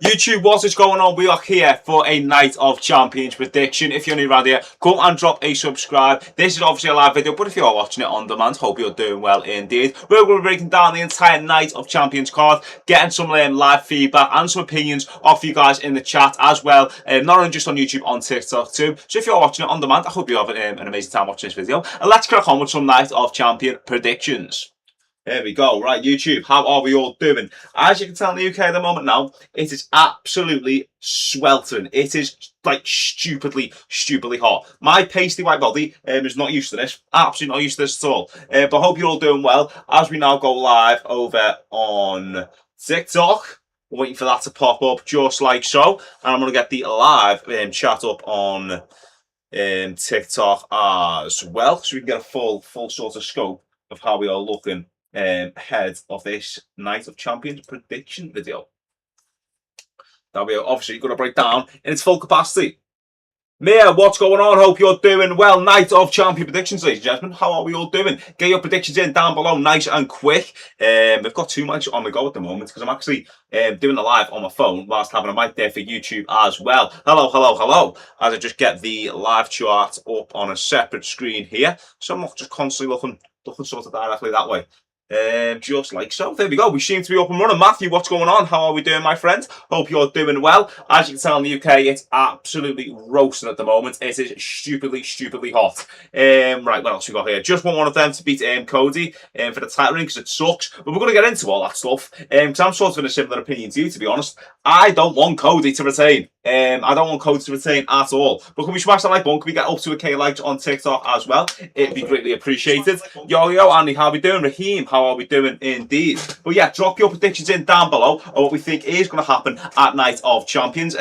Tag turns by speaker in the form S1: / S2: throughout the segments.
S1: YouTube, what is going on? We are here for a Night of Champions prediction. If you're new around here, come and drop a subscribe. This is obviously a live video, but if you are watching it on demand, hope you're doing well indeed. We're going to be breaking down the entire Night of Champions card, getting some live feedback and some opinions off you guys in the chat as well. Not only just on YouTube, on TikTok too. So if you're watching it on demand, I hope you have an amazing time watching this video. And let's crack on with some Night of Champion predictions. There we go. Right, YouTube, how are we all doing? As you can tell in the UK at the moment now, it is absolutely sweltering. It is like stupidly hot. My pasty white body is not used to this. Absolutely not used to this at all. But I hope you're all doing well as we now go live over on TikTok. We're waiting for that to pop up just like so. And I'm going to get the live chat up on TikTok as well, so we can get a full sort of scope of how we are looking ahead of this Night of Champions prediction video that we are obviously going to break down in its full capacity. Mia, what's going on? Hope you're doing well. Night of Champion predictions, ladies and gentlemen. How are we all doing? Get your predictions in down below, nice and quick. We've got too much on the go at the moment because I'm actually doing the live on my phone whilst having a mic there for YouTube as well. Hello. As I just get the live chart up on a separate screen here, so I'm not just constantly looking sort of directly that way. Just like so. There we go. We seem to be up and running. Matthew, what's going on? How are we doing, my friends? Hope you're doing well. As you can tell in the UK, it's absolutely roasting at the moment. It is stupidly hot. Right, what else we got here? Just want one of them to beat Cody for the title ring because it sucks. But we're going to get into all that stuff because I'm sort of in a similar opinion to you, to be honest. I don't want Cody to retain. I don't want Cody to retain at all. But can we smash that like button? Can we get up to a K likes on TikTok as well? It'd be greatly appreciated. Yo, Andy, how are we doing? Raheem, how are we doing indeed? But yeah, drop your predictions in down below on what we think is going to happen at Night of Champions.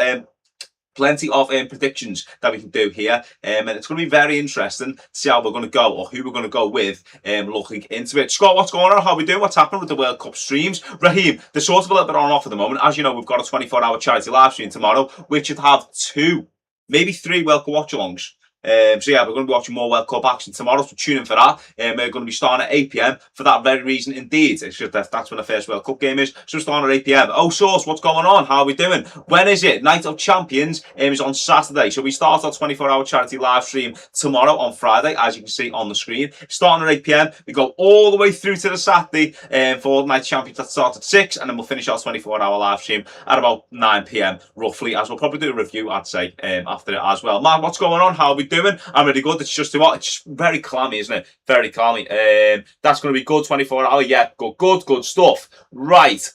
S1: Plenty of predictions that we can do here, and it's going to be very interesting to see how we're going to go or who we're going to go with looking into it. Scott, what's going on? How are we doing? What's happening with the World Cup streams? Raheem, they're sort of a little bit on and off at the moment. As you know, we've got a 24-hour charity live stream tomorrow, which should have 2, maybe 3 World Cup watch-alongs. So yeah, we're going to be watching more World Cup action tomorrow, so tune in for that. We're going to be starting at 8 PM for that very reason indeed. It's just that's when the first World Cup game is, so we're starting at 8 PM. Oh, Source, what's going on? How are we doing? When is it? Night of Champions is on Saturday, so we start our 24-hour charity live stream tomorrow on Friday, as you can see on the screen. Starting at 8 PM, we go all the way through to the Saturday for Night of Champions that starts at 6, and then we'll finish our 24-hour live stream at about 9 PM roughly, as we'll probably do a review, I'd say, after it as well. Man, what's going on? How are we doing? I'm really good. It's just what? It's just very clammy, isn't it? Very clammy. That's going to be good 24-hour. Yeah, good stuff. Right.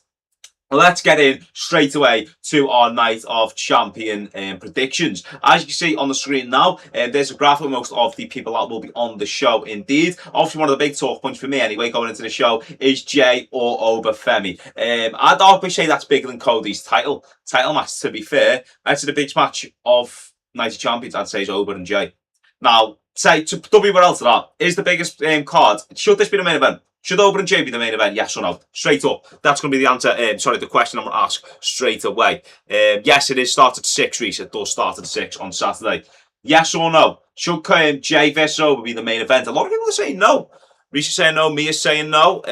S1: Let's get in straight away to our Night of Champion predictions. As you can see on the screen now, there's a graph of most of the people that will be on the show indeed. Obviously, one of the big talk points for me anyway going into the show is Jay or Obafemi. I'd probably say that's bigger than Cody's title match, to be fair. That's the biggest match of Night of Champions, I'd say, is Oba and Jay. Now, say to everywhere else to that, is the biggest card. Should this be the main event? Should Oba and Jay be the main event? Yes or no? Straight up. That's going to be the answer. The question I'm going to ask straight away. Yes, it is start at 6, Reese. It does start at 6 on Saturday. Yes or no? Should Jay vs Oba be the main event? A lot of people are saying no. Reese is saying no. Mia's saying no.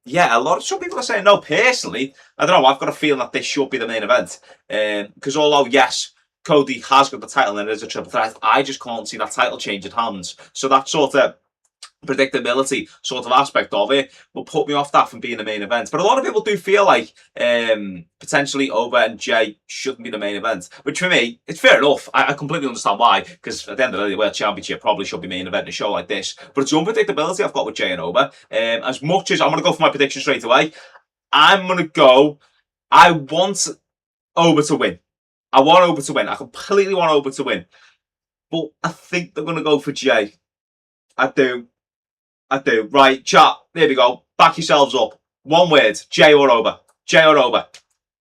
S1: Yeah, some people are saying no. Personally, I don't know. I've got a feeling that this should be the main event. Because although, yes, Cody has got the title and it is a triple threat, I just can't see that title changing hands. So that sort of predictability sort of aspect of it will put me off that from being the main event. But a lot of people do feel like potentially Oba and Jay shouldn't be the main event, which for me, it's fair enough. I completely understand why, because at the end of the day, the World Championship probably should be main event in a show like this. But it's the unpredictability I've got with Jay and Oba. As much as I'm going to go for my prediction straight away, I'm going to go, I want Oba to win. I want Oba to win. I completely want Oba to win. But I think they're going to go for Jay. I do. Right, chat. There we go. Back yourselves up. One word. Jay or Oba. Jay or Oba.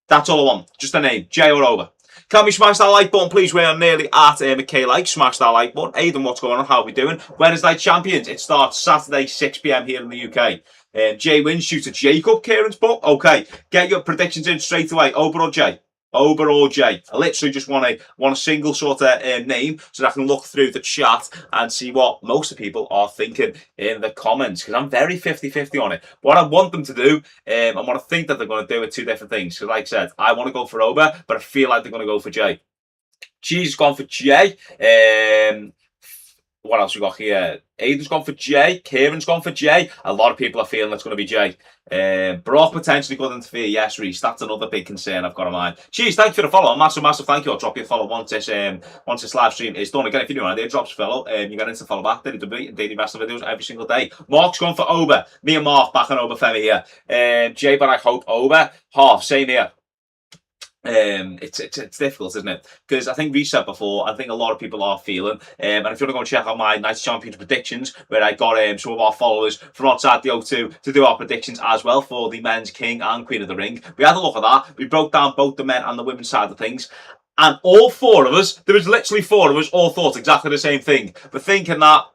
S1: That's all I want. Just a name. Jay or Oba. Can we smash that like button, please? We're nearly at a K like. Smash that like button. Aidan, what's going on? How are we doing? When is Night Champions? It starts Saturday, 6 PM here in the UK. Jay wins due to Jacob, Kieran's book. Okay. Get your predictions in straight away. Oba or Jay? Oba or Jay. I literally just want a single sort of name so that I can look through the chat and see what most of the people are thinking in the comments, because I'm very 50-50 on it. What I want them to do and what I think that they're going to do are two different things. Because like I said, I want to go for Oba, but I feel like they're going to go for Jay. G's gone for Jay. What else we got here? Aiden's gone for Jay. Kieran's gone for Jay. A lot of people are feeling that's going to be Jay. Brock potentially could interfere. Yes, Reese. That's another big concern I've got in mind. Cheers, thank you for the follow. Massive thank you. I'll drop you a follow once this live stream is done. Again, if you're new around here, drop a follow. You get into follow back. Daily wrestling videos every single day. Mark's gone for Oba. Me and Mark back on Oba Femi here. Jay, but I hope Oba. Half, same here. It's difficult, isn't it? Because I think we said before, I think a lot of people are feeling, and if you want to go and check out my Night Champions predictions, where I got some of our followers from outside the O2 to do our predictions as well for the men's King and Queen of the Ring, we had a look at that. We broke down both the men and the women's side of things, and all four of us, there was literally four of us, all thought exactly the same thing. We're thinking that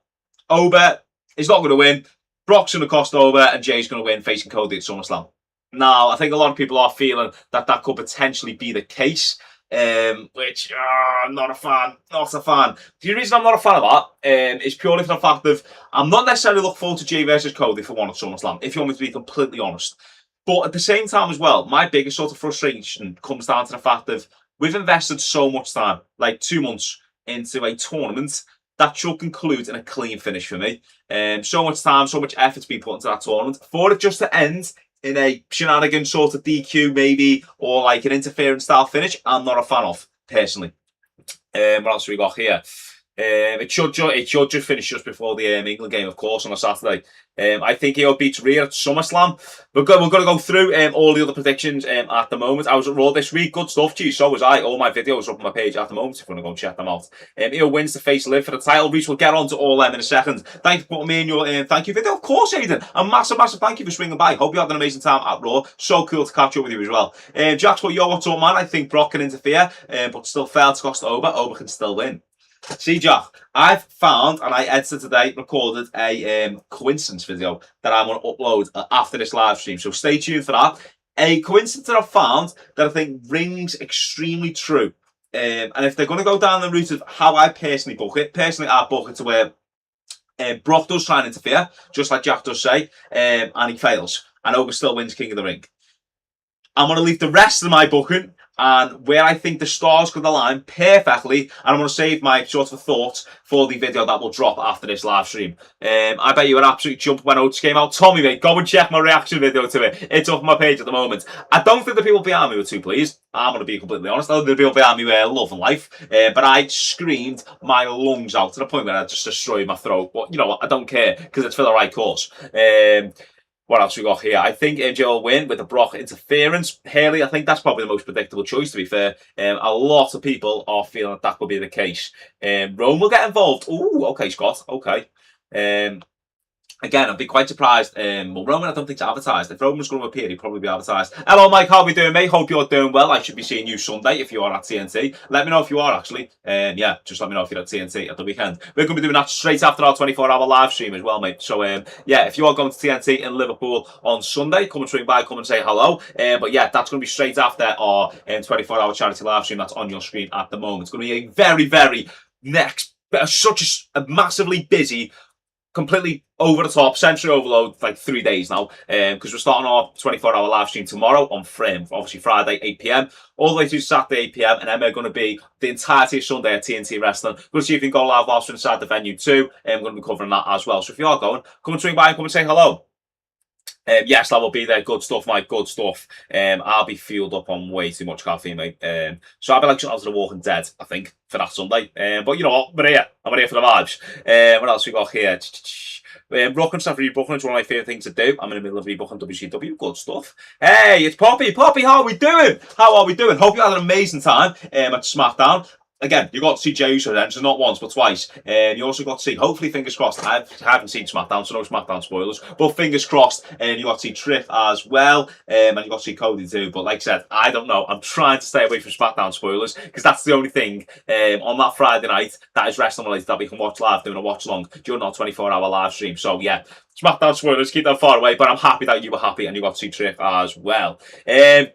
S1: Oba is not going to win, Brock's going to cost Oba, and Jay's going to win facing Cody at SummerSlam. Now, I think a lot of people are feeling that that could potentially be the case, which I'm not a fan. The reason I'm not a fan of that is purely for the fact of I'm not necessarily looking forward to Jay versus Cody for one at SummerSlam, if you want me to be completely honest. But at the same time as well, my biggest sort of frustration comes down to the fact of we've invested so much time, like 2 months, into a tournament that should conclude in a clean finish for me. So much time, so much effort to be put into that tournament. For it just to end in a shenanigan sort of DQ maybe, or like an interference style finish, I'm not a fan of, personally. What else have we got here? It should just finish just before the England game, of course, on a Saturday. I think he'll beat Rhea at SummerSlam. We're going to go through all the other predictions at the moment. I was at Raw this week. Good stuff, geez. So was I. All my videos are up on my page at the moment if you want to go and check them out. He'll wins to face Liv for the title reach. We'll get on to all them in a second. Thank you for putting me in your thank you video. Of course, Aiden. A massive thank you for swinging by. Hope you had an amazing time at Raw. So cool to catch up with you as well. Jack's put, yo, what's up, man? I think Brock can interfere, but still failed to cost Oba. Oba can still win. See, Jack, I've found, and I edited today, recorded a coincidence video that I'm going to upload after this live stream. So stay tuned for that. A coincidence that I've found that I think rings extremely true. And if they're going to go down the route of how I personally book it, I book it to where Brock does try and interfere, just like Jack does say, and he fails. And Oba still wins King of the Ring. I'm going to leave the rest of my booking and where I think the stars could align perfectly, and I'm going to save my sort of thoughts for the video that will drop after this live stream. I bet you were absolutely jumping when Otis came out. Tommy, mate, go and check my reaction video to it. It's up on my page at the moment. I don't think the people behind me were too pleased. I'm going to be completely honest. I think the people behind me were loving life. But I screamed my lungs out to the point where I just destroyed my throat. But you know what? I don't care because it's for the right cause. What else we got here? I think MJ will win with the Brock interference. Haley, I think that's probably the most predictable choice, to be fair. A lot of people are feeling that that could be the case. Rome will get involved. Ooh, okay, Scott. Okay. Again, I'd be quite surprised. Well, Roman, I don't think it's advertised. If Roman's going to appear, he'll probably be advertised. Hello, Mike. How are we doing, mate? Hope you're doing well. I should be seeing you Sunday if you are at TNT. Let me know if you are, actually. Yeah, just let me know if you're at TNT at the weekend. We're going to be doing that straight after our 24-hour live stream as well, mate. So, yeah, if you are going to TNT in Liverpool on Sunday, come and swing by, come and say hello. But yeah, that's going to be straight after our 24-hour charity live stream that's on your screen at the moment. It's going to be a very, very such a massively busy, completely over the top, sensory overload, like 3 days now, because we're starting our 24-hour live stream tomorrow on obviously Friday, 8 p.m, all the way through Saturday, 8 p.m, and then we're going to be the entirety of Sunday at TNT Wrestling. We're going to see if we can go live whilst we're inside the venue too, and we're going to be covering that as well. So if you are going, come and swing by and come and say hello. Yes, I will be there. Good stuff, Mike. Good stuff. I'll be fueled up on way too much caffeine, mate. So I'll be like out to The Walking Dead, I think, for that Sunday. But you know what? We're here. I'm here for the vibes. What else we got here? Rebooking stuff, rebooking is one of my favourite things to do. I'm in the middle of rebooking WCW. Good stuff. Hey, it's Poppy. Poppy, how are we doing? How are we doing? Hope you had an amazing time at SmackDown. Again, you got to see Jey Uso then, so not once but twice. You also got to see, hopefully, fingers crossed, I haven't seen SmackDown, so no SmackDown spoilers, but fingers crossed, and you got to see Triff as well, and you got to see Cody too. But like I said, I don't know. I'm trying to stay away from SmackDown spoilers, because that's the only thing on that Friday night that is wrestling related that we can watch live, doing a watch along during our 24-hour live stream. So yeah, SmackDown spoilers, keep them far away, but I'm happy that you were happy and you got to trip as well.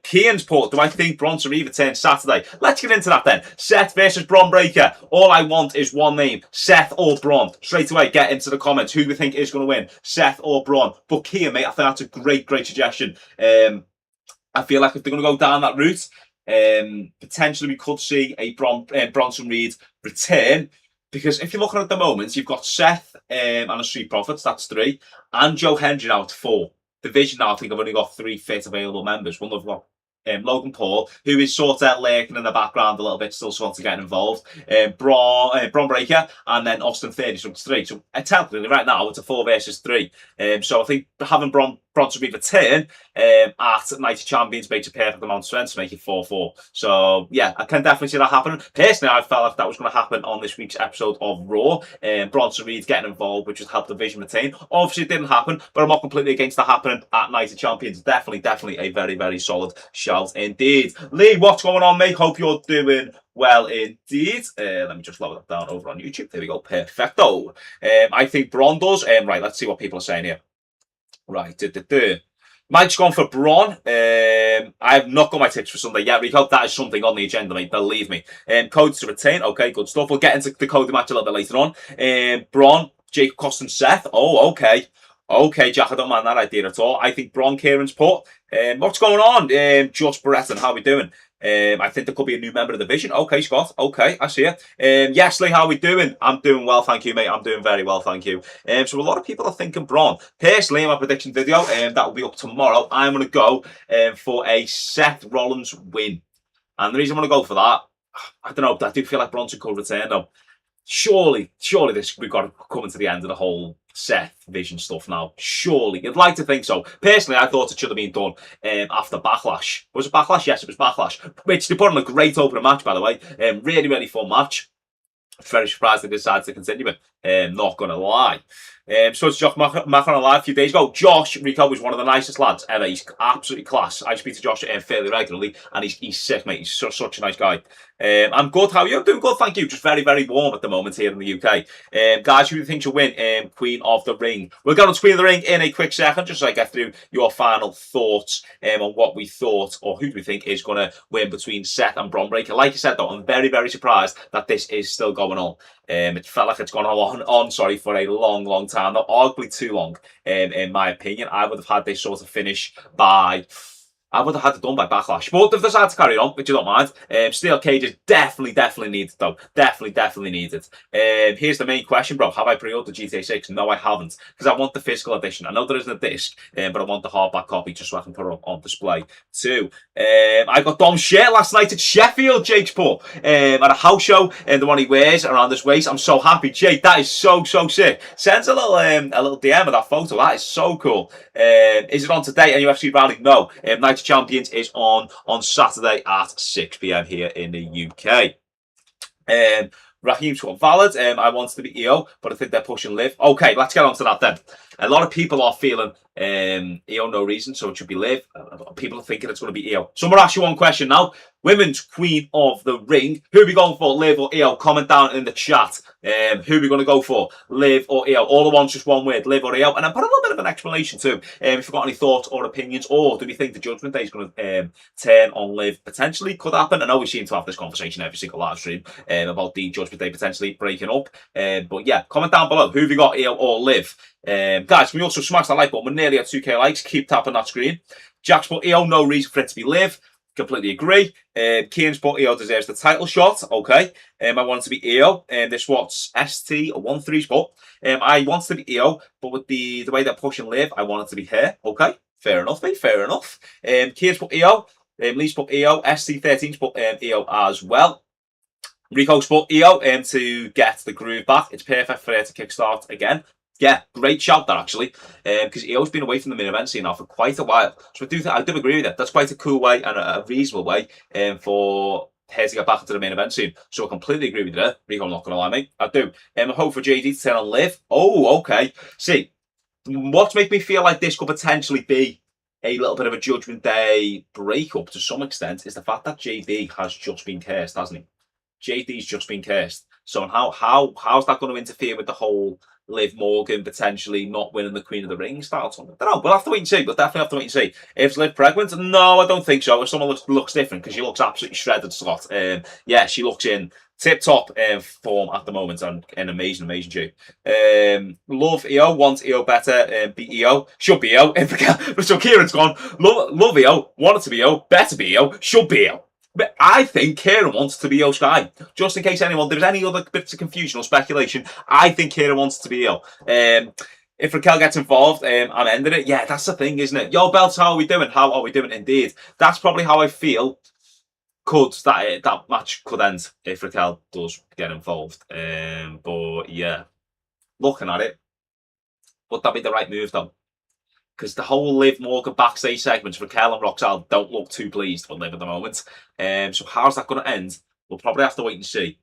S1: Keane's put, do I think Bronson Reed returns Saturday? Let's get into that then. Seth versus Bron Breakker. All I want is one name, Seth or Bron. Straight away, get into the comments. Who do we think is going to win, Seth or Bron? But Keane, mate, I think that's a great suggestion. I feel like if they're going to go down that route, potentially we could see a Bronson Reed return. Because if you're looking at the moment, you've got Seth and the Street Profits, that's 3, and Joe Hendry now at 4. Division now, I think I've only got 3 fit available members. One of them, Logan Paul, who is sort of lurking in the background a little bit, still sort of getting involved. Bron Breakker, and then Austin Theory, so it's 3. So technically, right now, it's a 4 versus 3. So I think having Bronson Reed return at Night of Champions makes a perfect amount of sense to make it 4-4. So yeah, I can definitely see that happening. Personally, I felt like that was going to happen on this week's episode of Raw. Bronson Reed getting involved, which would help the Division retain. Obviously, it didn't happen, but I'm not completely against that happening at Night of Champions. Definitely a very solid shout indeed. Lee, what's going on, mate? Hope you're doing well indeed. Let me just lower that down over on YouTube. There we go. Perfecto. I think Bron does. Right, let's see what people are saying here. Right. Mike's gone for Bron. I have not got my tips for Sunday yet, Rico. That is something on the agenda, mate. Believe me. Codes to retain. Okay, good stuff. We'll get into the Cody match a little bit later on. Bron, Jacob Cost and Seth. Oh, okay. Okay, Jack, I don't mind that idea at all. I think Bron, Kieran's put. What's going on? Josh Breton, how are we doing? I think there could be a new member of the Division. Okay, Scott. Okay, I see it. Yes, Lee, how are we doing? I'm doing well, thank you, mate. I'm doing very well, thank you. So a lot of people are thinking Bron. Personally, in my prediction video, that will be up tomorrow, I'm going to go for a Seth Rollins win. And the reason I'm going to go for that, I don't know, I do feel like Bronson could return, though. Surely we've got to come to the end of the whole Seth Vision stuff now. Surely. You'd like to think so. Personally, I thought it should have been done after Backlash. Was it Backlash? Yes, it was Backlash. Which they put on a great opening match, by the way. Really fun match. Very surprised they decided to continue it. Not going to lie. So it's Josh Mack on a live a few days ago. Josh Rico was one of the nicest lads ever. He's absolutely class. I speak to Josh fairly regularly, and he's sick, mate. He's such a nice guy. I'm good. How are you? I'm doing good, thank you. Just very warm at the moment here in the UK. Guys, who do you think should win Queen of the Ring? We'll go on to Queen of the Ring in a quick second, just so I get through your final thoughts on what we thought, or who do we think is going to win between Seth and Bron Breakker. Like I said, though, I'm very surprised that this is still going on. It felt like it's gone on for a long time, not arguably too long, in my opinion. I would have had this sort of finish by... I would have had it done by Backlash. But they've decided to carry on, which you don't mind. Steel cages definitely needed, though. Definitely needed. Here's the main question, bro. Have I pre-ordered GTA 6? No, I haven't. Because I want the physical edition. I know there isn't a disc, but I want the hardback copy just so I can put it up on display too. I got Dom's shirt last night at Sheffield, Jake's put. At a house show, and the one he wears around his waist. I'm so happy, Jake. That is so sick. Sends a little DM of that photo. That is so cool. Is it on today? And UFC rally? No. Night of Champions is on Saturday at 6 p.m. here in the UK. Raheem's got valid. I wanted to be EO, but I think they're pushing Liv. Okay, let's get on to that then. A lot of people are feeling EO no reason, so it should be Liv. People are thinking it's going to be EO. So I'm going to ask you one question now. Women's Queen of the Ring. Who are we going for, Liv or EO? Comment down in the chat. Who are we going to go for, Liv or EO? All the ones, just one word, Liv or EO. And then put a little bit of an explanation too. If you've got any thoughts or opinions, or do we think the Judgment Day is going to turn on Liv? Potentially could happen. I know we seem to have this conversation every single live stream about the Judgment Day potentially breaking up. But yeah, comment down below. Who have you got, EO or Liv? Guys, can we also smash that like button? We're nearly at 2k likes. Keep tapping that screen. Jack's put EO, no reason for it to be Liv. Completely agree. Kieran's put EO deserves the title shot. Okay. I want it to be EO. This what's ST13's put. I want it to be EO, but with the way they're pushing Liv, I want it to be her. Okay. Fair enough, mate. Fair enough. Kieran's put EO. Lee's put EO. ST13's put EO as well. Rico's put EO to get the groove back. It's perfect for her to kickstart again. Yeah, great shout that actually, because EO's been away from the main event scene now for quite a while. So I do agree with that. That's quite a cool way and a reasonable way for her to get back into the main event scene. So I completely agree with you. Rico, I'm not going to lie, mate. I do. I hope for JD to turn on Liv. Oh, okay. See, what's making me feel like this could potentially be a little bit of a Judgment Day breakup to some extent is the fact that JD has just been cursed, hasn't he? JD's just been cursed. So how's that going to interfere with the whole Liv Morgan potentially not winning the Queen of the Ring style. I don't know. We'll have to wait and see, but definitely have to wait and see. If Liv pregnant, no, I don't think so. If someone looks different, because she looks absolutely shredded, Scott. Yeah, she looks in tip-top form at the moment and in amazing shape. Love Io, wants Io better, be Io, should be Io. So Kieran's gone, love Io, want it to be Io, better be Io, should be Io. But I think Kieran wants to be Io Sky. Just in case there's any other bits of confusion or speculation, I think Kieran wants to be Io. If Raquel gets involved, I'm ending it. Yeah, that's the thing, isn't it? Yo, Belts, how are we doing? How are we doing indeed? That's probably how I feel that match could end if Raquel does get involved. But yeah, looking at it, would that be the right move though? Because the whole Liv Morgan backstage segments, Raquel and Roxanne don't look too pleased with Liv at the moment. So how's that going to end? We'll probably have to wait and see.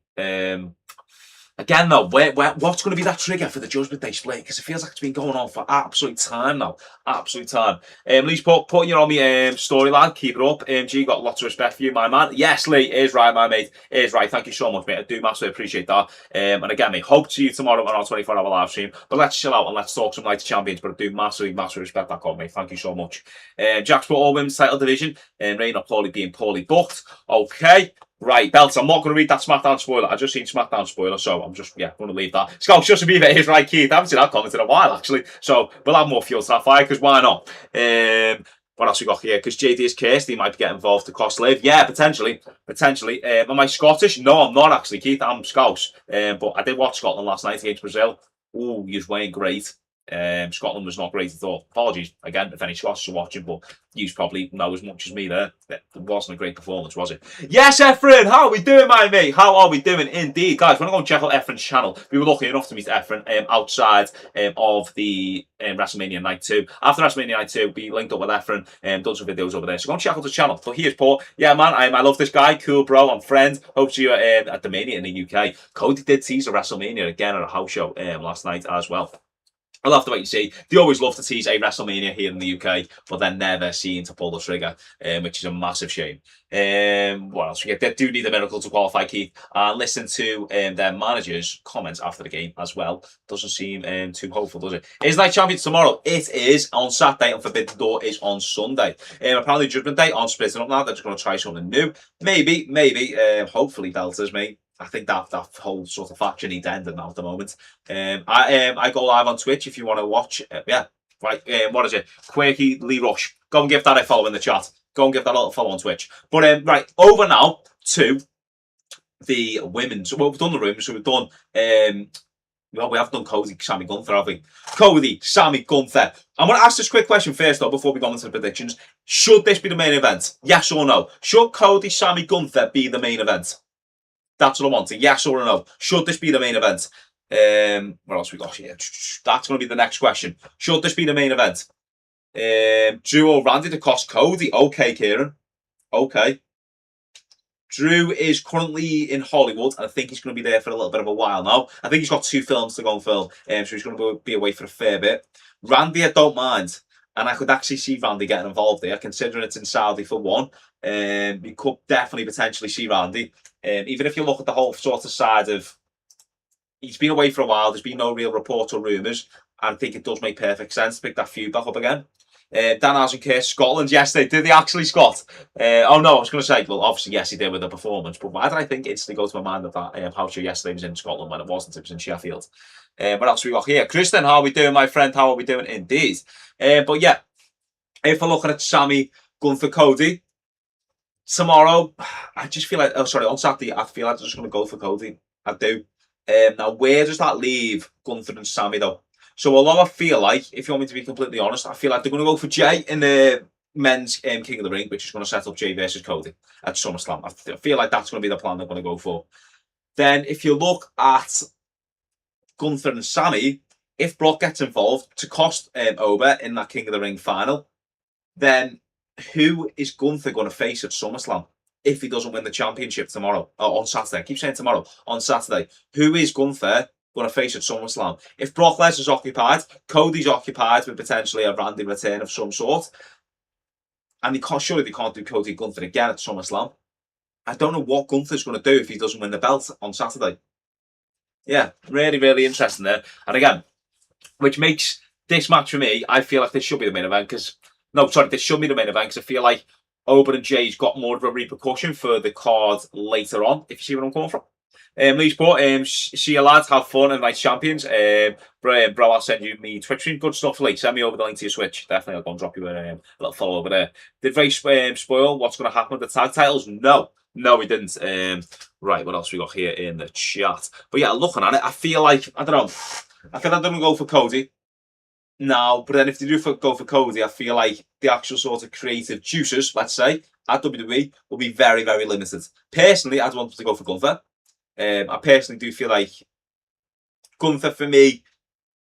S1: Again, though, what's going to be that trigger for the Judgment Day split? Because it feels like it's been going on for absolute time now. Absolute time. Lee's putting you on me story, lad. Keep it up. G, got lots of respect for you, my man. Yes, Lee, is right, my mate. Is right. Thank you so much, mate. I do massively appreciate that. And again, mate, hope to see you tomorrow on our 24-hour live stream. But let's chill out and let's talk some Light Champions. But I do massively respect that comment, mate. Thank you so much. Jack's put all women's title division. Reign of Pauley being poorly booked. Okay. Right, Belts, I'm not going to read that SmackDown spoiler. I just seen SmackDown spoiler, so I'm just, going to leave that. Scout Justin Bieber is right, Keith. I haven't seen that comment in a while, actually. So we'll have more fuel to that fire, because why not? What else we got here? Because JD is cursed, he might be getting involved to cost Liv. Yeah, potentially. Am I Scottish? No, I'm not, actually, Keith. I'm Scouse. But I did watch Scotland last night against Brazil. Ooh, you weren't great. Scotland was not great at all. Apologies again if any Scots are watching, but you probably know as much as me there. It wasn't a great performance, was it? Yes, Efren, how are we doing, my mate? How are we doing indeed? Guys, when I go and check out Efren's channel, we were lucky enough to meet Efren outside of the WrestleMania Night 2. After WrestleMania Night 2, we linked up with Efren and done some videos over there. So go and check out the channel. But here's Paul. Yeah, man, I love this guy. Cool, bro. I'm friend. Hope to see you at the Mania in the UK. Cody did tease a WrestleMania again at a house show last night as well. I'll have to wait and see. They always love to tease a WrestleMania here in the UK, but then never seen to pull the trigger, which is a massive shame. What else? They do need a miracle to qualify, Keith. And listen to their manager's comments after the game as well. Doesn't seem too hopeful, does it? Is Night Champions tomorrow? It is on Saturday, and Forbidden Door is on Sunday. Apparently, Judgment Day on splitting up now. They're just going to try something new. Maybe. Hopefully, Belters, mate. I think that whole sort of faction needs ending now at the moment. I go live on Twitch if you want to watch. Yeah, right. What is it? Quirky Lee Rush. Go and give that a follow in the chat. Go and give that a little follow on Twitch. But right, over now to the women. So we've done the rooms. So we've done. Well, we have done Cody, Sammy Gunther, have we? Cody, Sammy Gunther. I'm going to ask this quick question first, though, before we go into the predictions. Should this be the main event? Yes or no? Should Cody, Sammy Gunther be the main event? That's what I want. Yes or no? Should this be the main event? What else we got here? That's going to be the next question. Should this be the main event? Drew or Randy to cost Cody? Okay, Kieran. Okay. Drew is currently in Hollywood, and I think he's going to be there for a little bit of a while now. I think he's got 2 films to go and film, so he's going to be away for a fair bit. Randy, I don't mind. And I could actually see Randy getting involved there, considering it's in Saudi for one. You could definitely potentially see Randy. Even if you look at the whole sort of side of, he's been away for a while, there's been no real reports or rumours. I think it does make perfect sense to pick that feud back up again. Dan Azenkirk, Scotland, yes, did they actually, Scott? Oh no, I was going to say, well, obviously, yes, he did with the performance, but why did I think instantly go to my mind that house show yesterday was in Scotland when it wasn't? It was in Sheffield. What else we got here? Kristen, how are we doing, my friend? How are we doing indeed? But yeah, if we're looking at Sammy Gunther Cody, tomorrow, I just feel like, on Saturday, I feel like I'm just going to go for Cody. I do. Now, where does that leave Gunther and Sammy, though? So, although I feel like, if you want me to be completely honest, I feel like they're going to go for Jay in the men's King of the Ring, which is going to set up Jay versus Cody at SummerSlam. I feel like that's going to be the plan they're going to go for. Then, if you look at Gunther and Sammy, if Brock gets involved to cost Oba in that King of the Ring final, then who is Gunther going to face at SummerSlam if he doesn't win the championship tomorrow? On Saturday. I keep saying tomorrow. On Saturday. Who is Gunther going to face at SummerSlam? If Brock Lesnar's occupied, Cody's occupied with potentially a Randy return of some sort, and surely they can't do Cody Gunther again at SummerSlam. I don't know what Gunther's going to do if he doesn't win the belt on Saturday. Yeah, really, really interesting there. And again, which makes this match for me, I feel like this should be the main event because, no, sorry, this should be the main event because I feel like Oban and Jay's got more of a repercussion for the card later on, if you see where I'm coming from. Lee's put, see you lads, have fun and nice champions. Bro, I'll send you me Twitch stream. Good stuff, Lee. Send me over the link to your Switch. Definitely, I'll go and drop you a little follow over there. Did Ray spoil what's going to happen with the tag titles? No, we didn't. Right, what else we got here in the chat? But yeah, looking at it, I feel like, I don't know, I feel like they're going to go for Cody now, but then if they do go for Cody, I feel like the actual sort of creative juices, let's say, at WWE will be very, very limited. Personally, I'd want them to go for Gunther. I personally do feel like Gunther, for me,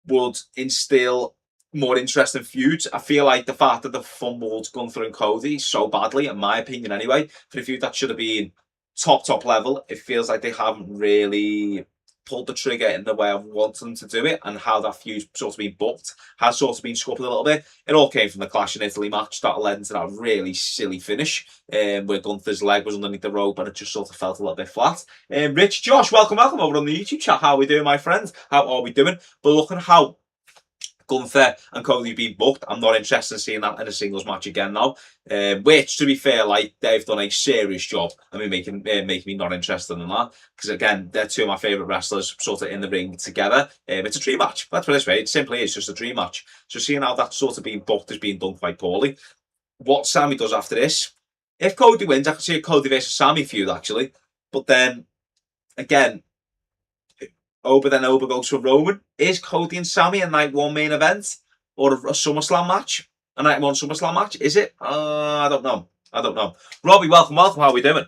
S1: would instill more interesting feuds. I feel like the fact that they fumbled Gunther and Cody so badly, in my opinion anyway, for a feud that should have been top level, it feels like they haven't really pulled the trigger in the way I want them to do it, and how that feud sort of been booked has sort of been scuppered a little bit. It all came from the Clash in Italy match that led into that really silly finish where Gunther's leg was underneath the rope and it just sort of felt a little bit flat. Rich, Josh, welcome over on the YouTube chat. How are we doing, my friends? How are we doing? But looking at how Gunther and Cody being booked, I'm not interested in seeing that in a singles match again now. Which, to be fair, like, they've done a serious job. I mean, making me not interested in that, because again, they're two of my favourite wrestlers, sort of in the ring together. It's a dream match. That's what it's right. It simply is just a dream match. So seeing how that's sort of being booked is being done quite poorly. What Sammy does after this, if Cody wins, I can see a Cody versus Sammy feud actually. But then again, Oba goes for Roman. Is Cody and Sammy a night one main event or a SummerSlam match? A night one SummerSlam match? Is it? I don't know. Robbie, welcome. How are we doing?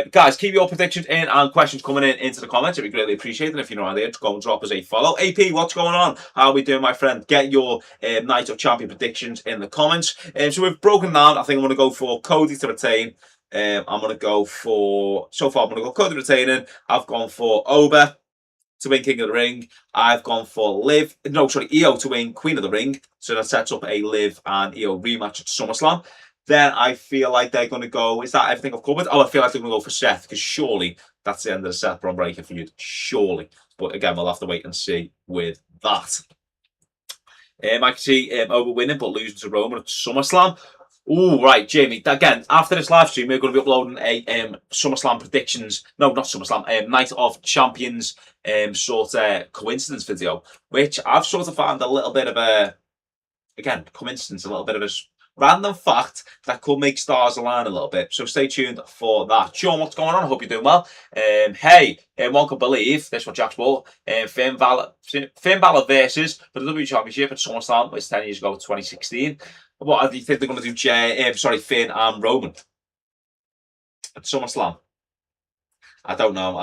S1: Guys, keep your predictions in and questions coming in into the comments. It'd be greatly appreciated. If you're not there, go and drop us a follow. AP, what's going on? How are we doing, my friend? Get your Night of Champion predictions in the comments. So we've broken down. I think I'm going to go for Cody to retain. I'm going to go for, so far I'm going to go Cody retaining. I've gone for Oba to win King of the Ring. I've gone for Io to win Queen of the Ring. So that sets up a Liv and Io rematch at SummerSlam. Then I feel like they're going to go, is that everything I've covered? Oh, I feel like they're going to go for Seth, because surely that's the end of the Seth Bron Breakker feud. Surely. But again, we'll have to wait and see with that. I can see Oba winning, but losing to Roman at SummerSlam. Oh, right, Jamie. Again, after this live stream, we're going to be uploading a SummerSlam predictions. No, not SummerSlam. Night of Champions sort of coincidence video, which I've sort of found a little bit of a, again, coincidence, a little bit of a random fact that could make stars align a little bit. So stay tuned for that. Sean, what's going on? I hope you're doing well. Hey, one could believe, this one Jack's bought, Finn Balor versus for the WWE Championship at SummerSlam, which 10 years ago, 2016. What do you think they're going to do, Finn and Roman at SummerSlam? I don't know.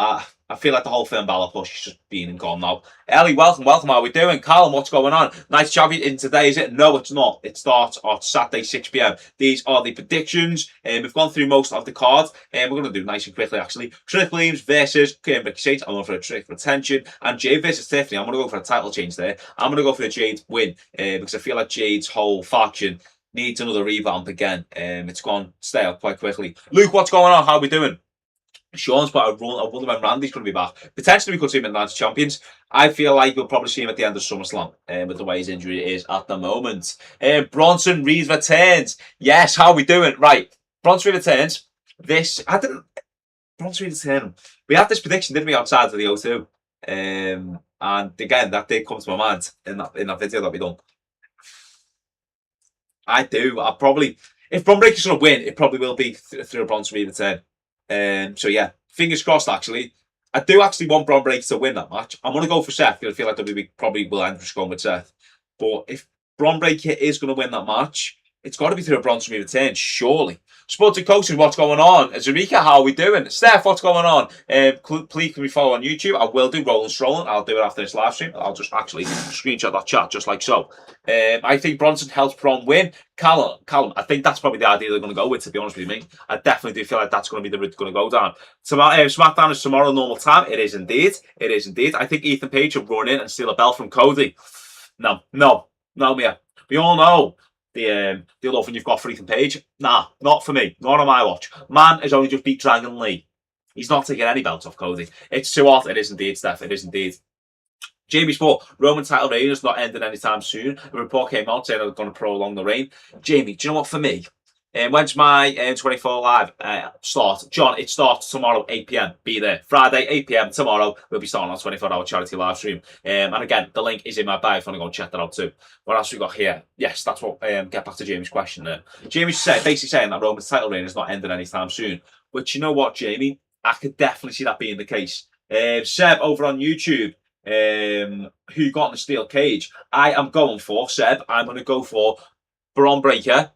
S1: I feel like the whole Finn Balor push is just been and gone now. Ellie, welcome. How are we doing? Callum, what's going on? Nice champion in today, is it? No, it's not. It starts on Saturday, 6 p.m. These are the predictions. We've gone through most of the cards. We're going to do nice and quickly, actually. Trick Williams versus Becky Sage. I'm going for a Trick retention. And Jade versus Tiffany. I'm going to go for a title change there. I'm going to go for the Jade win because I feel like Jade's whole faction needs another revamp again. It's gone stale quite quickly. Luke, what's going on? How are we doing? Sean's put a run. I wonder when Randy's going to be back. Potentially, we could see him at Night of Champions. I feel like we'll probably see him at the end of SummerSlam with the way his injury is at the moment. Bronson Reed returns. Yes, how are we doing? Right, Bronson Reed returns. Bronson Reed returning. We had this prediction, didn't we, outside of the O2? And again, that did come to my mind in that video that we done. I do. If Bron Breakker's going to win, it probably will be through a Bronson Reed return. So yeah, fingers crossed. Actually, I do actually want Bron Breakker to win that match. I'm going to go for Seth. I feel like WWE probably will end up going with Seth. But if Bron Breakker is going to win that match, it's got to be through a Bronson Reed return, surely. Sporting coaches, what's going on? Zarika, how are we doing? Steph, what's going on? Please can we follow on YouTube? I will do Rolling Strolling. I'll do it after this live stream. I'll just actually screenshot that chat just like so. I think Bronson helps Bron win. Callum, I think that's probably the idea they're going to go with, to be honest with you, mate. I definitely do feel like that's going to be the route going to go down. SmackDown is tomorrow normal time. It is indeed. I think Ethan Page will run in and steal a belt from Cody. No, Mia. We all know the love you've got for Ethan Page. Nah, not for me. Not on my watch. Man has only just beat Dragon Lee. He's not taking any belts off Cody. It's too hot. It is indeed, Steph. It is indeed. Jamie Sport, Roman title reign is not ending anytime soon. A report came out saying they're going to prolong the reign. Jamie, do you know what, for me? When's my 24 live start? John, it starts tomorrow, 8 p.m. Be there. Friday, 8 p.m. tomorrow. We'll be starting our 24-hour charity live stream. And again, the link is in my bio if you want to go and check that out too. What else we got here? Yes, that's what, get back to Jamie's question there. Jamie's basically saying that Roman's title reign is not ending anytime soon. Which, you know what, Jamie? I could definitely see that being the case. Seb over on YouTube, who got in the steel cage? I am going for, Seb, I'm going to go for Bron Breakker.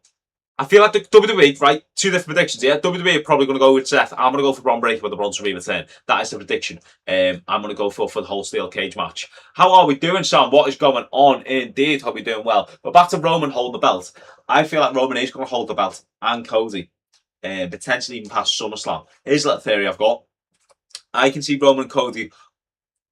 S1: I feel like the WWE, right? Two different predictions here. WWE are probably going to go with Seth. I'm going to go for Bron Breakker with the Bronson Reed return. That is the prediction. I'm going to go for the whole steel cage match. How are we doing, Sam? What is going on? Indeed, hope you're doing well. But back to Roman holding the belt. I feel like Roman is going to hold the belt, and Cody, potentially even past SummerSlam. Here's a little theory I've got. I can see Roman and Cody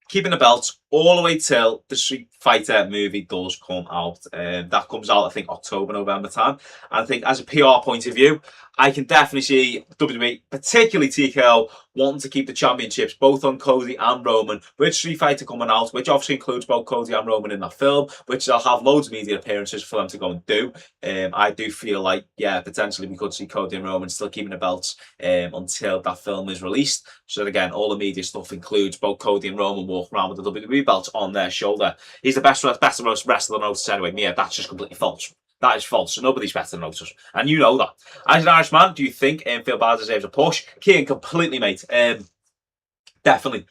S1: keeping the belts all the way till the Street Fighter movie does come out. That comes out, I think, October, November time. And I think as a PR point of view, I can definitely see WWE, particularly TKO, wanting to keep the championships both on Cody and Roman, with Street Fighter coming out, which obviously includes both Cody and Roman in that film, which they'll have loads of media appearances for them to go and do. I do feel like, yeah, potentially we could see Cody and Roman still keeping the belts until that film is released. So again, all the media stuff includes both Cody and Roman walking around with the WWE belts on their shoulder. He's the best wrestler on Otis anyway. Mia, that's just completely false. That is false. So nobody's better than Otis. And you know that. As an Irishman, do you think Finn Balor deserves a push? Kean, completely, mate. Definitely.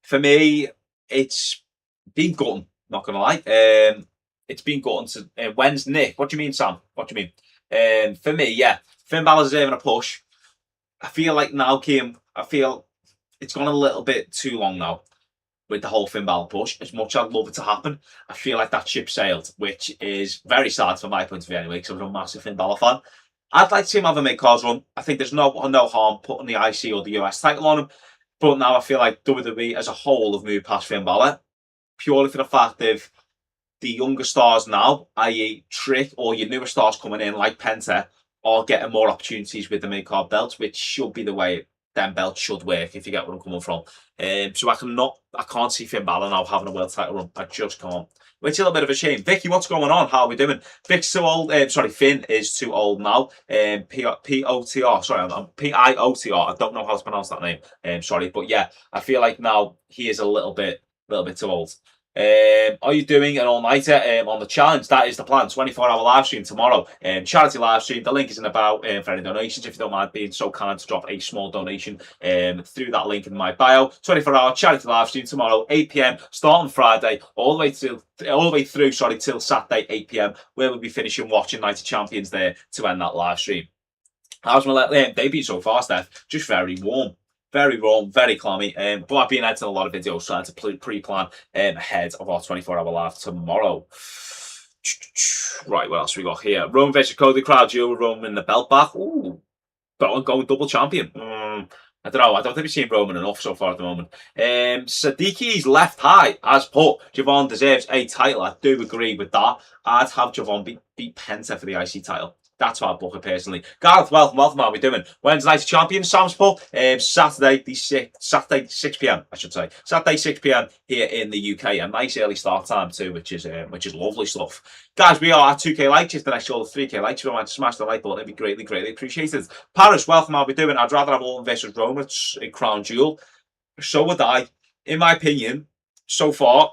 S1: For me, it's been gutting. Not going to lie. It's been gutting. When's Nick? What do you mean, Sam? What do you mean? For me, yeah. Finn Balor deserving a push. I feel like now, Kean, I feel it's gone a little bit too long now with the whole Finn Balor push. As much as I'd love it to happen, I feel like that ship sailed, which is very sad from my point of view anyway, because I'm a massive Finn Balor fan. I'd like to see him have a mid-card run. I think there's no harm putting the IC or the US title on him, but now I feel like WWE as a whole have moved past Finn Balor, purely for the fact of the younger stars now, i.e. Trick, or your newer stars coming in like Penta, are getting more opportunities with the mid-card belts, which should be the way them belts should work, if you get what I'm coming from. So I can't see Finn Balor now having a world title run. I just can't. Which is a little bit of a shame. Vicky, what's going on? How are we doing? Vic's too old. Finn is too old now. P-O-T-R. Sorry, I'm P-I-O-T-R. I don't know how to pronounce that name. Sorry, but yeah, I feel like now he is a little bit too old. Are you doing an all-nighter on the challenge? That is the plan. 24-hour live stream tomorrow. Charity live stream. The link is in the bio for any donations. If you don't mind being so kind to drop a small donation through that link in my bio. 24-hour charity live stream tomorrow, 8 p.m. starting Friday, all the way through till Saturday, 8 p.m. where we'll be finishing watching Night of Champions there to end that live stream. How's my debut so far, Steph? Just very warm. Very warm, very clammy, but I've been editing a lot of videos trying to pre-plan ahead of our 24-hour live tomorrow. Right, what else we got here? Roman versus Cody, crowd duel with Roman in the belt back. Ooh, going double champion. I don't know. I don't think we've seen Roman enough so far at the moment. Sadiki's left high has put Javon deserves a title. I do agree with that. I'd have Javon beat Penta for the IC title. That's what I'd book it personally. Gareth, welcome. How are we doing? Wednesday Night Champions, Sam's Pub. Saturday 6 p.m. I should say. Saturday 6 p.m. here in the UK. A nice early start time too, which is lovely stuff. Guys, we are at 2k likes. If the next show 3k likes, if you don't mind to smash the like button, it'd be greatly appreciated. Paris, welcome. How are we doing? I'd rather have Orton versus Roman in Crown Jewel. So would I. In my opinion, so far,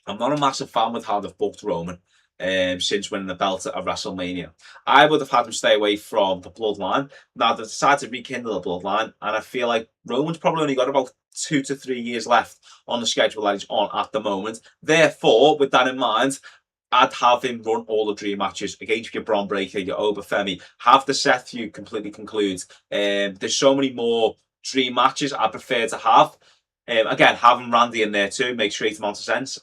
S1: I'm not a massive fan with how they've booked Roman. Since winning the belt at WrestleMania, I would have had him stay away from the bloodline. Now they've decided to rekindle the bloodline, and I feel like Roman's probably only got about 2 to 3 years left on the schedule that he's on at the moment. Therefore, with that in mind, I'd have him run all the dream matches against your Bron Breakker, your Obafemi. Have the Seth feud completely conclude. There's so many more dream matches I prefer to have. Again, having Randy in there too makes great amount of sense.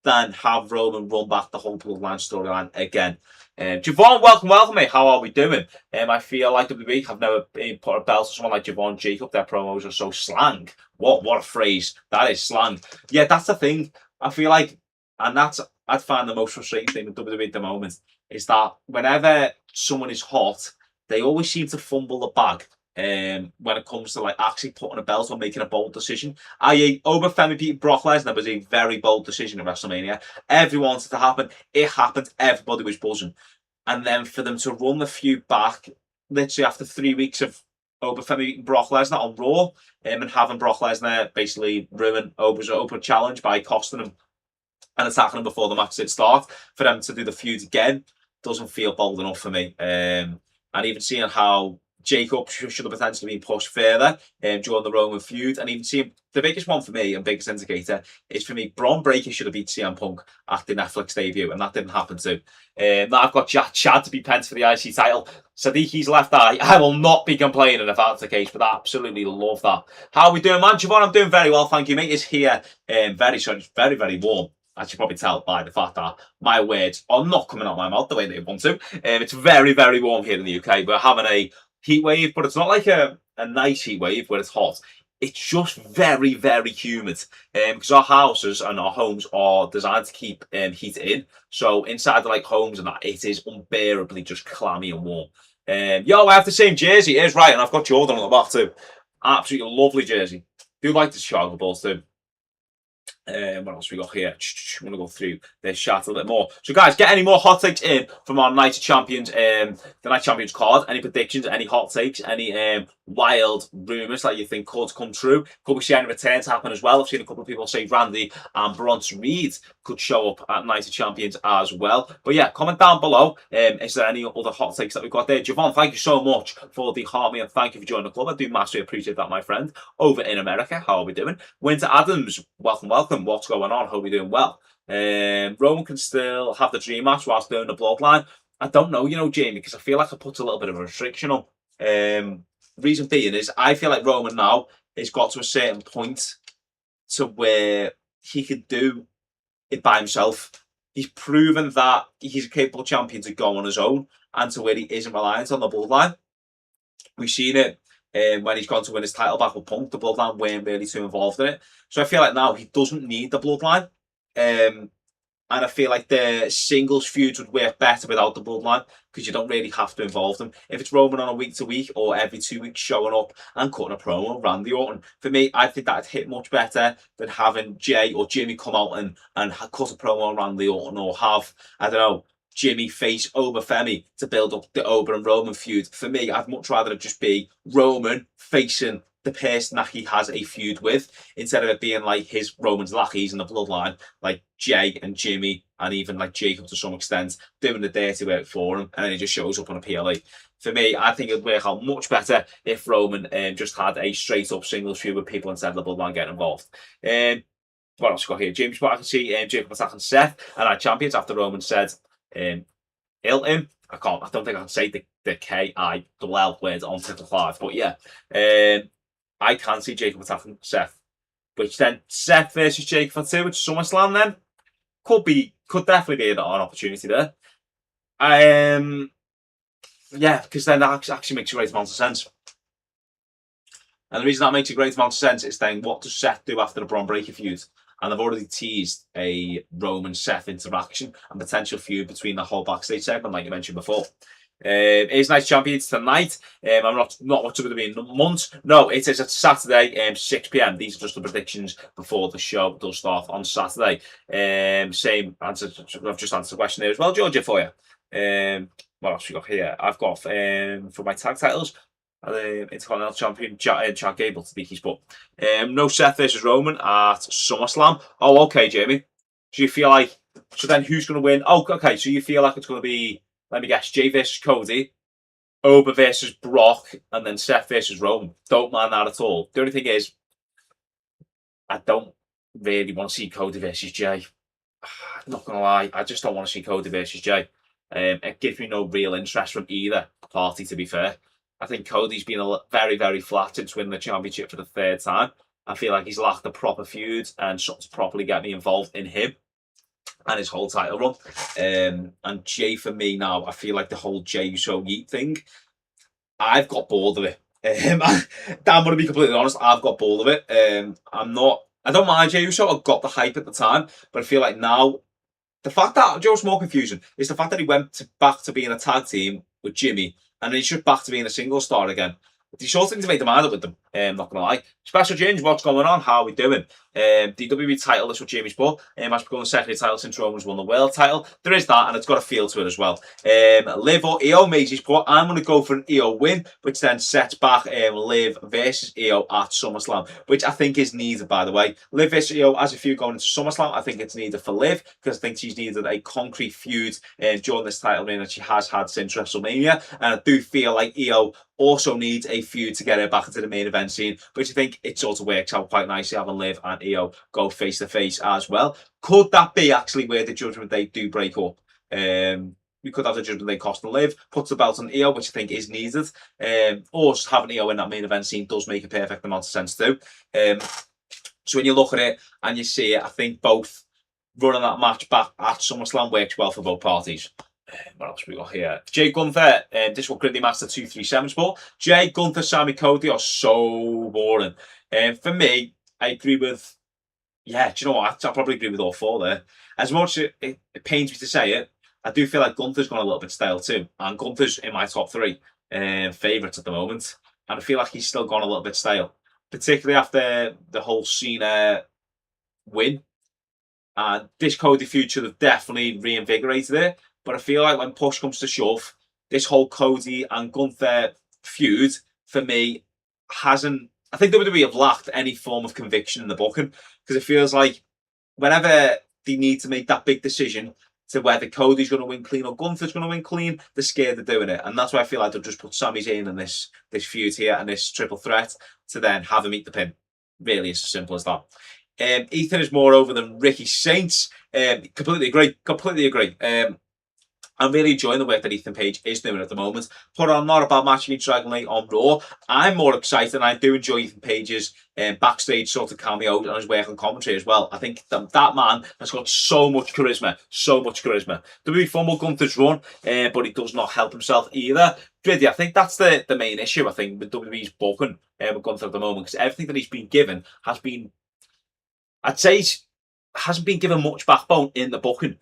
S1: Than have Roman run back the whole bloodline storyline again. Javon, welcome, mate. How are we doing? I feel like WWE have never put a belt to someone like Javon Jacob. Their promos are so slang. What a phrase. That is slang. Yeah, that's the thing. I feel like, and I'd find the most frustrating thing with WWE at the moment, is that whenever someone is hot, they always seem to fumble the bag. when it comes to like actually putting a belt or making a bold decision. I.e., Obafemi beating Brock Lesnar was a very bold decision in WrestleMania. Everyone wanted it to happen. It happened. Everybody was buzzing. And then for them to run the feud back, literally after 3 weeks of Obafemi beating Brock Lesnar on Raw, and having Brock Lesnar basically ruin Oba's open challenge by costing him and attacking him before the match did start, for them to do the feud again doesn't feel bold enough for me. And even seeing how Jacob should have potentially been pushed further during the Roman feud, and even seeing the biggest one for me and biggest indicator is for me, Braun Breaker should have beat CM Punk at the Netflix debut, and that didn't happen too. Now I've got Chad to be pent for the IC title. Sadiki's left eye. I will not be complaining if that's the case, but I absolutely love that. How are we doing, man? Javon, I'm doing very well, thank you, mate. Is here very, very warm. As you probably tell by the fact that my words are not coming out my mouth the way they want to. It's very, very warm here in the UK. We're having a heat wave, but it's not like a nice heat wave where it's hot. It's just very, very humid because our houses and our homes are designed to keep heat in. So inside the like homes and that, it is unbearably just clammy and warm. Yo, I have the same jersey. It is right, and I've got Jordan on the back too. Absolutely lovely jersey. Do like the Chicago Bulls too. What else we got here? I'm going to go through this chat a little bit more. So, guys, get any more hot takes in from our Night of Champions, the Night of Champions card. Any predictions, any hot takes, any wild rumours that you think could come true? Could we see any returns happen as well? I've seen a couple of people say Randy and Bronson Reed could show up at Night of Champions as well. But yeah, comment down below. Is there any other hot takes that we've got there? Javon, thank you so much for the heart me and thank you for joining the club. I do massively appreciate that, my friend. Over in America, how are we doing? Winter Adams, welcome, welcome. What's going on? Hope you're doing well. Roman can still have the dream match whilst doing the bloodline. I don't know, Jamie, because I feel like I put a little bit of a restriction on. Reason being is I feel like Roman now has got to a certain point to where he could do it by himself. He's proven that he's a capable champion to go on his own and to where he isn't reliant on the bloodline. We've seen it when he's gone to win his title back with Punk. The bloodline weren't really too involved in it. So I feel like now he doesn't need the bloodline. And I feel like the singles feuds would work better without the bloodline because you don't really have to involve them. If it's Roman on a week-to-week or every 2 weeks showing up and cutting a promo, Randy Orton, for me, I think that'd hit much better than having Jay or Jimmy come out and cut a promo on Randy Orton, or have, I don't know, Jimmy face Obafemi to build up the Oba and Roman feud. For me, I'd much rather it just be Roman facing the person that he has a feud with, instead of it being like his Roman's lackeys in the bloodline, like Jay and Jimmy and even like Jacob to some extent, doing the dirty work for him, and then he just shows up on a PLE. For me, I think it'd work out much better if Roman just had a straight up singles feud with people instead of the bloodline getting involved. What else we got here? James, what I can see, Jacob attacking Seth and our champions after Roman said Ilton. I don't think I can say the K-I-L-L word on Title 5, but yeah. I can see Jacob attacking Seth, which then Seth versus Jacob for 2 at SummerSlam then could definitely be an opportunity there. Yeah, because then that actually makes a great amount of sense. And the reason that makes a great amount of sense is then what does Seth do after the Braun Breaker feud? And they've already teased a Roman-Seth interaction and potential feud between the whole backstage segment, like you mentioned before. Is Night Champions tonight? I'm not much of it being months. No, it is at Saturday, 6 p.m. These are just the predictions before the show does start on Saturday. Same answer. I've just answered the question there as well, Georgia, for you. What else we got here? I've got for my tag titles, Intercontinental Champion Chad Gable to Dickie's, but no Seth versus Roman at SummerSlam. Oh, okay, Jamie. So you feel like then who's going to win? Oh, okay. So you feel like it's going to be, let me guess, Jay versus Cody, Oba versus Brock, and then Seth versus Roman. Don't mind that at all. The only thing is, I don't really want to see Cody versus Jay. I'm not going to lie. I just don't want to see Cody versus Jay. It gives me no real interest from either party, to be fair. I think Cody's been very, very flat since winning the championship for the 3rd time. I feel like he's lacked a proper feud and something to properly get me involved in him and his whole title run. And Jay, for me now, I feel like the whole Jay Uso Yeet thing, I've got bored of it. I'm going to be completely honest, I've got bored of it. I don't mind Jay Uso, I got the hype at the time, but I feel like now, the fact that Joe's more confusion is the fact that he went back to being a tag team with Jimmy, and then he's just back to being a single star again. He sure things to make the mind up with them. Not gonna lie. Special Ginge, what's going on? How are we doing? The WWE title, that's what Jamie's put. Has become the secondary title since Roman's won the world title. There is that, and it's got a feel to it as well. Liv or Io, Maisie's put. I'm going to go for an Io win, which then sets back Liv versus Io at SummerSlam, which I think is needed, by the way. Liv versus Io has a feud going into SummerSlam. I think it's needed for Liv, because I think she's needed a concrete feud during this title reign that she has had since WrestleMania. And I do feel like Io also needs a feud to get her back into the main event scene, which I think it sort of works out quite nicely having Liv and Io go face to face as well. Could that be actually where the Judgment Day do break up? We could have the Judgment Day cost and Liv, puts the belt on Io, which I think is needed. Or just having Io in that main event scene does make a perfect amount of sense too. So when you look at it and you see it, I think both running that match back at SummerSlam works well for both parties. What else we got here? Jay Gunther, this will Gridley Master 237 sport. Jay Gunther, Sammy Cody are so boring. For me, I agree with, yeah, do you know what? I probably agree with all four there. As much as it pains me to say it, I do feel like Gunther's gone a little bit stale too. And Gunther's in my top three favourites at the moment. And I feel like he's still gone a little bit stale, particularly after the whole Cena win. And this Cody feud should have definitely reinvigorated it. But I feel like when push comes to shove, this whole Cody and Gunther feud, for me, hasn't... I think WWE have lacked any form of conviction in the booking, because it feels like whenever they need to make that big decision to whether Cody's going to win clean or Gunther's going to win clean, they're scared of doing it. And that's why I feel like they'll just put Sami Zayn in this feud here and this triple threat to then have him eat the pin. Really, it's as simple as that. Ethan is more over than Ricky Saints. Completely agree. I'm really enjoying the work that Ethan Page is doing at the moment. Put on not a bad match against Dragon Lee on Raw. I'm more excited, and I do enjoy Ethan Page's backstage sort of cameo and his work on commentary as well. I think that man has got so much charisma. WWE Fumble Gunther's run, but he does not help himself either. Really, I think that's the main issue, I think, with WWE's booking with Gunther at the moment, because everything that he's been given has been, I'd say, hasn't been given much backbone in the booking.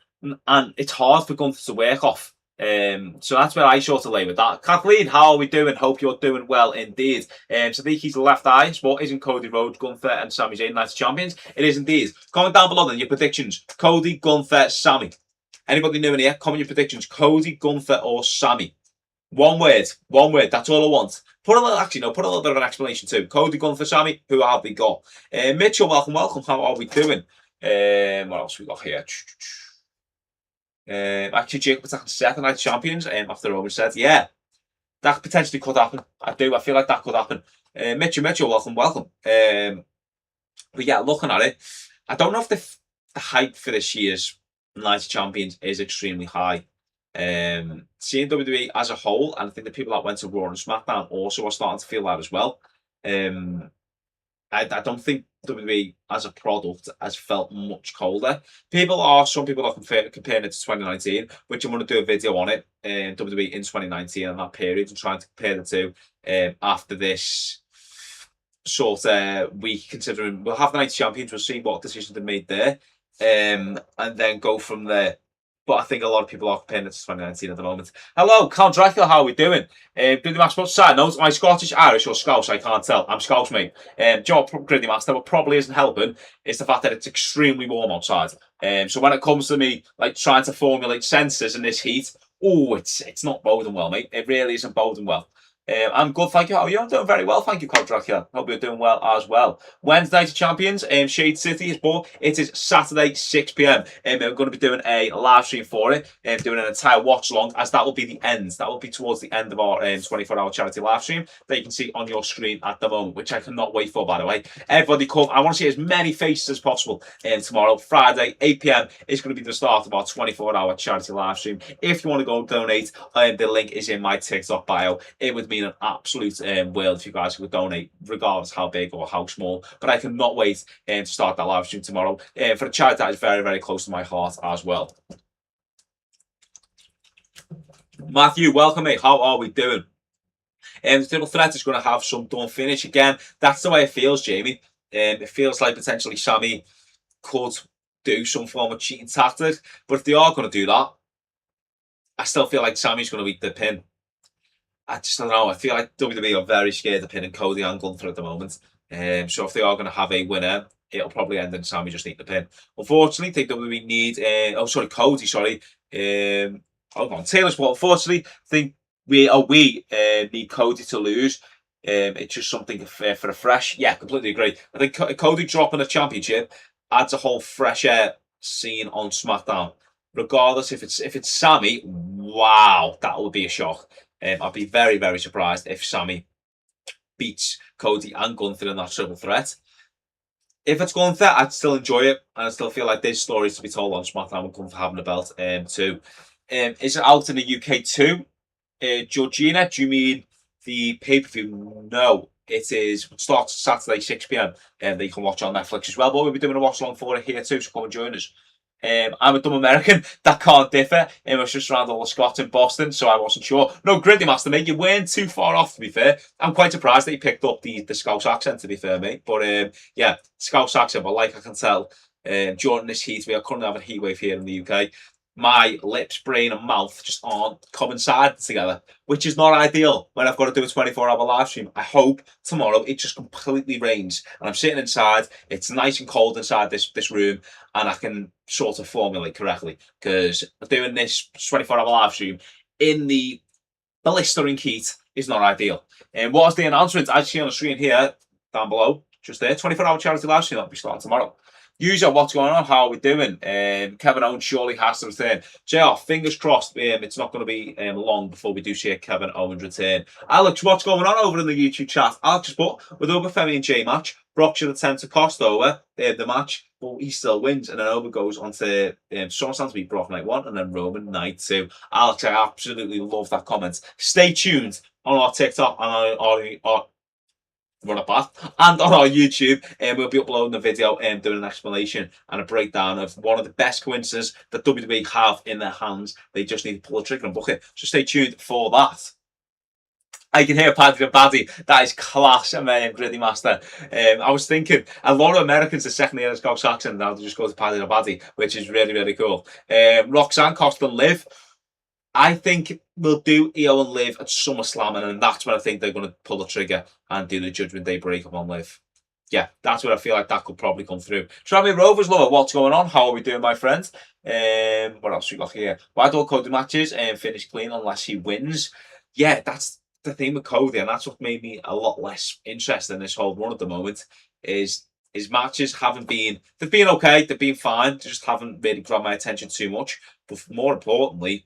S1: And it's hard for Gunther to work off. So that's where I sort of lay with that. Kathleen, how are we doing? Hope you're doing well indeed. Sadiqi's the left eye. What isn't Cody Rhodes, Gunther, and Sami Zayn Night Champions? It is indeed. Comment down below then your predictions. Cody, Gunther, Sami. Anybody new in here? Comment your predictions. Cody, Gunther, or Sami. One word. That's all I want. Put a little bit of an explanation too. Cody, Gunther, Sami. Who have we got? Mitchell, welcome. How are we doing? What else we got here? Actually, Jacob attacking second night champions after Roman said, yeah, that potentially could happen. I feel like that could happen. Mitchell, welcome. But yeah, looking at it, I don't know if the hype for this year's Night of Champions is extremely high. Seeing WWE as a whole, and I think the people that went to Raw and SmackDown also are starting to feel that as well. I don't think WWE as a product has felt much colder. Some people are comparing it to 2019, which I'm going to do a video on it, WWE in 2019 and that period, and trying to compare the two after this sort of week, considering we'll have the Night of Champions, we'll see what decisions are made there, and then go from there. But I think a lot of people are comparing it to 2019 at the moment. Hello, Count Dracula, how are we doing? Griddy Master, side note, am I Scottish, Irish, or Scouse? I can't tell. I'm Scouse, mate. Joe, Griddy Master, what probably isn't helping is the fact that it's extremely warm outside. So when it comes to me like trying to formulate sentences in this heat, it's not boding well, mate. It really isn't boding well. I'm good, thank you. How are you? I'm doing very well, thank you, Count Dracula. Hope you're doing well as well. Wednesday Night of Champions, Shade City is booked. It is Saturday, 6 p.m. We're going to be doing a live stream for it, doing an entire watch along, as that will be the end. That will be towards the end of our 24-hour charity live stream that you can see on your screen at the moment, which I cannot wait for, by the way. Everybody come. I want to see as many faces as possible. Tomorrow, Friday, 8 p.m. is going to be the start of our 24-hour charity live stream. If you want to go and donate, the link is in my TikTok bio. It would mean an absolute world if you guys would donate, regardless how big or how small. But I cannot wait to start that live stream tomorrow for a charity that is very, very close to my heart as well. Matthew, welcome, mate. How are we doing? The triple threat is going to have some done finish again. That's the way it feels, Jamie. It feels like potentially Sami could do some form of cheating tactic, but if they are going to do that, I still feel like Sami's going to eat the pin. I just don't know. I feel like WWE are very scared of pinning Cody and Gunther at the moment. So if they are going to have a winner, it'll probably end in Sammy just eating the pin. Unfortunately, I think WWE need. Cody. Sorry. Hold on, Taylor's fault. Unfortunately, I think we need Cody to lose. It's just something for a fresh. Yeah, completely agree. I think Cody dropping the championship adds a whole fresh air scene on SmackDown. Regardless if it's Sammy, wow, that would be a shock. I'd be very, very surprised if Sammy beats Cody and Gunther in that triple threat. If it's Gunther, I'd still enjoy it, and I still feel like there's stories to be told on SmackDown with Gunther having the belt too. Is it out in the UK too? Georgina, do you mean the pay-per-view? No, it is. It starts Saturday 6 p.m. and you can watch on Netflix as well. But we'll be doing a watch along for it here too, so come and join us. I'm a dumb American that can't differ. I was just around all the Scots in Boston, so I wasn't sure. No, Gritty Master, mate, you weren't too far off, to be fair. I'm quite surprised that you picked up the Scouse accent, to be fair, mate. But yeah, Scouse accent, but like I can tell, during this heat, we are currently having a heat wave here in the UK. My lips, brain, and mouth just aren't coinciding together, which is not ideal when I've got to do a 24-hour live stream. I hope tomorrow it just completely rains and I'm sitting inside. It's nice and cold inside this room, and I can sort of formulate correctly, because doing this 24-hour live stream in the blistering heat is not ideal. And what was the announcement? As you see on the screen here, down below, just there, 24-hour charity live stream that'll be starting tomorrow. User, what's going on? How are we doing? Kevin Owens surely has to return. JR, fingers crossed. It's not going to be long before we do see a Kevin Owens return. Alex, what's going on over in the YouTube chat? Alex put, with over Femi and J match, Brock should attempt to cost over the match, but he still wins, and then over goes on to SummerSlam to beat Brock night 1 and then Roman night 2. Alex, I absolutely love that comment. Stay tuned on our TikTok and our run it back, and on our YouTube, and we'll be uploading the video and doing an explanation and a breakdown of one of the best coincidences that WWE have in their hands. They just need to pull a trigger and book it. So stay tuned for that. I can hear Paddy the Baddy. That is class, man, Gritty Master. I was thinking, a lot of Americans are second year Scouse accent now, they just go to Paddy the Baddy, which is really, really cool. Roxanne, Costa, and Liv. I think we'll do Io and Liv at SummerSlam, and then that's when I think they're going to pull the trigger and do the Judgment Day breakup on Liv. Yeah, that's where I feel like that could probably come through. Tranmere Rovers, lover, what's going on? How are we doing, my friend? What else we got here? Why don't Cody matches and finish clean unless he wins? Yeah, that's the thing with Cody, and that's what made me a lot less interested in this whole run at the moment. Is his matches haven't been, they've been okay, they've been fine, they just haven't really grabbed my attention too much. But more importantly,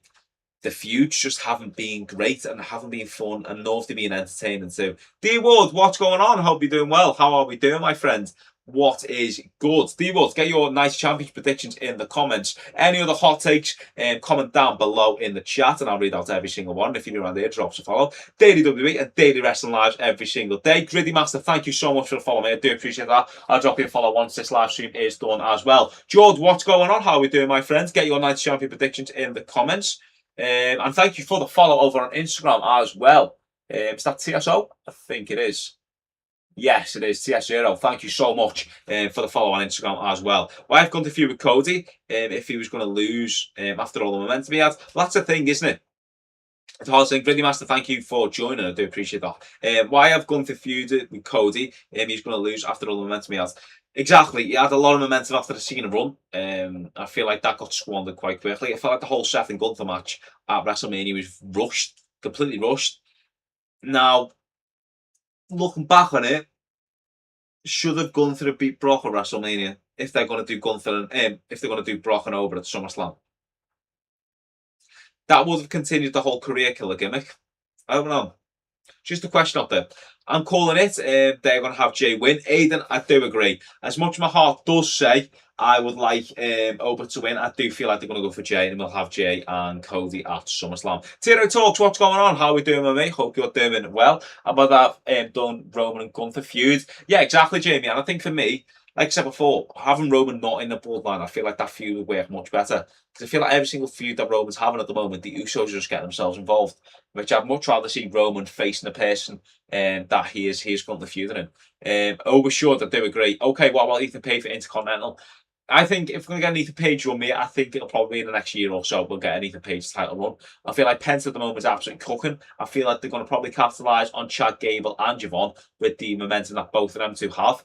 S1: the feuds just haven't been great and haven't been fun, and nor have they been entertaining too. D Wood, what's going on? Hope you're doing well. How are we doing, my friend? What is good? D Wood, get your nice championship predictions in the comments. Any other hot takes, comment down below in the chat, and I'll read out every single one. If you're new around here, drop us a follow. Daily WWE and Daily Wrestling Lives every single day. Gritty Master, thank you so much for the follow, mate. I do appreciate that. I'll drop you a follow once this live stream is done as well. George, what's going on? How are we doing, my friends? Get your nice champion predictions in the comments. And thank you for the follow over on Instagram as well. Is that TSO? I think it is. Yes, it is TS0. Thank you so much for the follow on Instagram as well. Well, I've gone to feud with Cody if he was going to lose after all the momentum he had. Well, that's the thing, isn't it? It's hard saying, Gritty Master, thank you for joining. I do appreciate that. Why I've gone to feud with Cody, he's going to lose after all the momentum he has. Exactly. He had a lot of momentum after the Cena run. I feel like that got squandered quite quickly. I felt like the whole Seth and Gunther match at WrestleMania was rushed, completely rushed. Now, looking back on it, should have Gunther have beat Brock at WrestleMania if they're going to do Gunther and if they're going to do Brock and over at SummerSlam. That would have continued the whole career killer gimmick. I don't know. Just a question up there. I'm calling it. They're going to have Jay win. Aiden, I do agree. As much as my heart does say I would like Oba to win, I do feel like they're going to go for Jay, and we'll have Jay and Cody at SummerSlam. Tiro Talks, what's going on? How are we doing, mate? Hope you're doing well. How about that done Roman and Gunther feud? Yeah, exactly, Jamie. And I think for me, like I said before, having Roman not in the bloodline, I feel like that feud would work much better. Because I feel like every single feud that Roman's having at the moment, the Usos are just getting themselves involved. Which I'd much rather see Roman facing the person that he is currently feuding in. Oversure, I do agree. Okay, what about Ethan Page for Intercontinental? I think if we're going to get an Ethan Page run, mate, I think it'll probably be in the next year or so we'll get an Ethan Page title run. I feel like Pence at the moment is absolutely cooking. I feel like they're going to probably capitalise on Chad Gable and Javon with the momentum that both of them two have.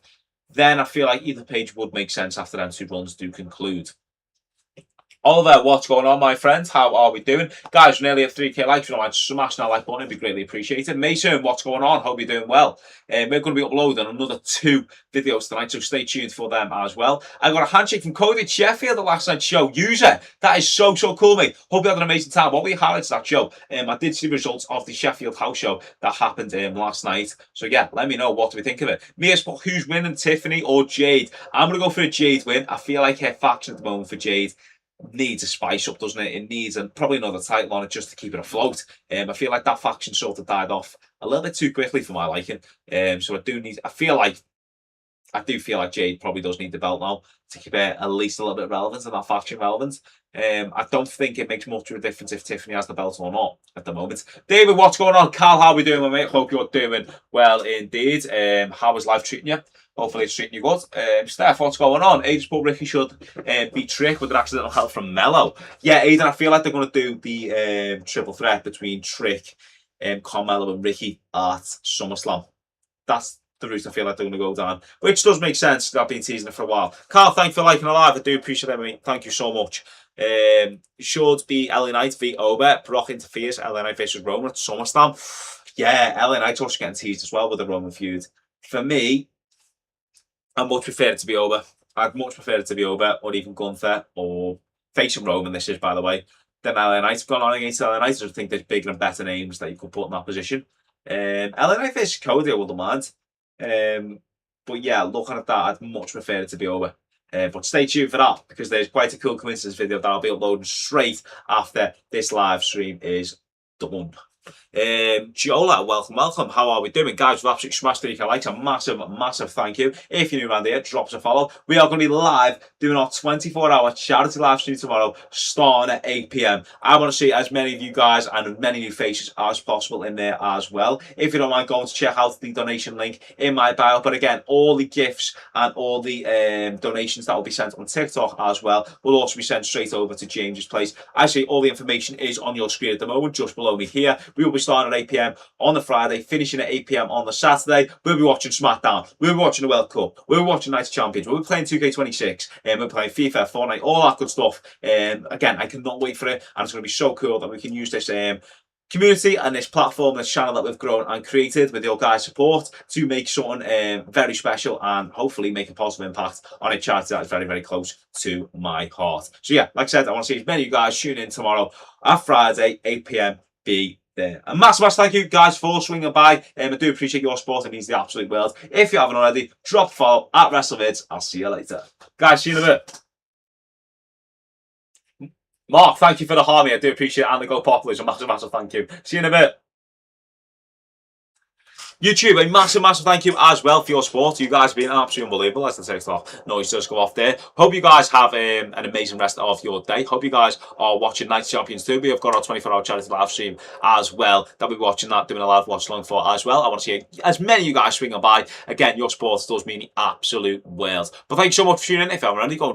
S1: Then I feel like Ethan Page would make sense after them two runs do conclude. Oliver, what's going on, my friends? How are we doing? Guys, we're nearly at 3k likes. If you don't mind smashing that like button, it'd be greatly appreciated. Mason, what's going on? Hope you're doing well. We're going to be uploading another 2 videos tonight, so stay tuned for them as well. I got a handshake from Cody Sheffield, the last night's show user. That is so cool, mate. Hope you had an amazing time. What were your highlights of that show? I did see the results of the Sheffield house show that happened last night. So yeah, let me know what do we think of it. Mia's put who's winning, Tiffany or Jade? I'm going to go for a Jade win. I feel like her faction at the moment for Jade needs a spice up, doesn't it? It needs probably another title on it just to keep it afloat. I feel like that faction sort of died off a little bit too quickly for my liking. So I do feel like Jade probably does need the belt now to keep it at least a little bit relevant and that faction relevant. I don't think it makes much of a difference if Tiffany has the belt or not at the moment. David, what's going on? Carl, how are we doing, my mate? Hope you're doing well indeed. How is life treating you? Hopefully it's treating you good. Steph, what's going on? Aiden's put Ricky should beat Trick with an accidental help from Mello. Yeah, Aiden, I feel like they're going to do the triple threat between Trick, Carmelo and Ricky at SummerSlam. That's the route I feel like they're going to go down, which does make sense. I've been teasing it for a while. Carl, thank you for liking the live. I do appreciate it, mate. Thank you so much. Should be LA Knight v Ober. Brock interferes. LA Knight versus Roman at SummerSlam. Yeah, LA Knight's also getting teased as well with the Roman feud. For me, I much prefer it to be Ober. I'd much prefer it to be Ober or even Gunther or facing Roman. This is, by the way, then LA Knight. Gone on against LA Knight. I just think there's bigger and better names that you could put in that position. LA Knight versus Cody, I wouldn't mind. But yeah, looking at that, I'd much prefer it to be Ober. But stay tuned for that because there's quite a cool coincidence video that I'll be uploading straight after this live stream is done. Giola, welcome. How are we doing, guys? We've absolutely smashed 3k likes. A massive thank you. If you're new around here, drop us a follow. We are going to be live doing our 24-hour charity live stream tomorrow, starting at 8 p.m. I want to see as many of you guys and as many new faces as possible in there as well. If you don't mind going to check out the donation link in my bio. But again, all the gifts and all the donations that will be sent on TikTok as well will also be sent straight over to James's place. Actually, all the information is on your screen at the moment, just below me here. We will be starting at 8 p.m. on the Friday, finishing at 8 p.m. on the Saturday. We'll be watching SmackDown. We'll be watching the World Cup. We'll be watching Night of Champions. We'll be playing 2K26. We're playing FIFA, Fortnite, all that good stuff. Again, I cannot wait for it. And it's going to be so cool that we can use this community and this platform, this channel that we've grown and created with your guys' support to make something very special and hopefully make a positive impact on a charity that is very close to my heart. So yeah, like I said, I want to see as many of you guys tune in tomorrow at Friday, 8 p.m. Be there. A massive thank you guys for swinging by. I do appreciate your support. It means the absolute world. If you haven't already, drop a follow at WrestleVids. I'll see you later. Guys, see you in a bit. Mark, thank you for the harmony. I do appreciate it. And the Go Populars. A massive thank you. See you in a bit. YouTube, a massive thank you as well for your support. You guys have been absolutely unbelievable as the TikTok noise does go off there. Hope you guys have an amazing rest of your day. Hope you guys are watching Night of Champions too. We have got our 24-hour charity live stream as well that we're watching that, doing a live watch along for as well. I want to see as many of you guys swinging by. Again, your support does mean the absolute world. But thank you so much for tuning in. If you haven't already, go and drop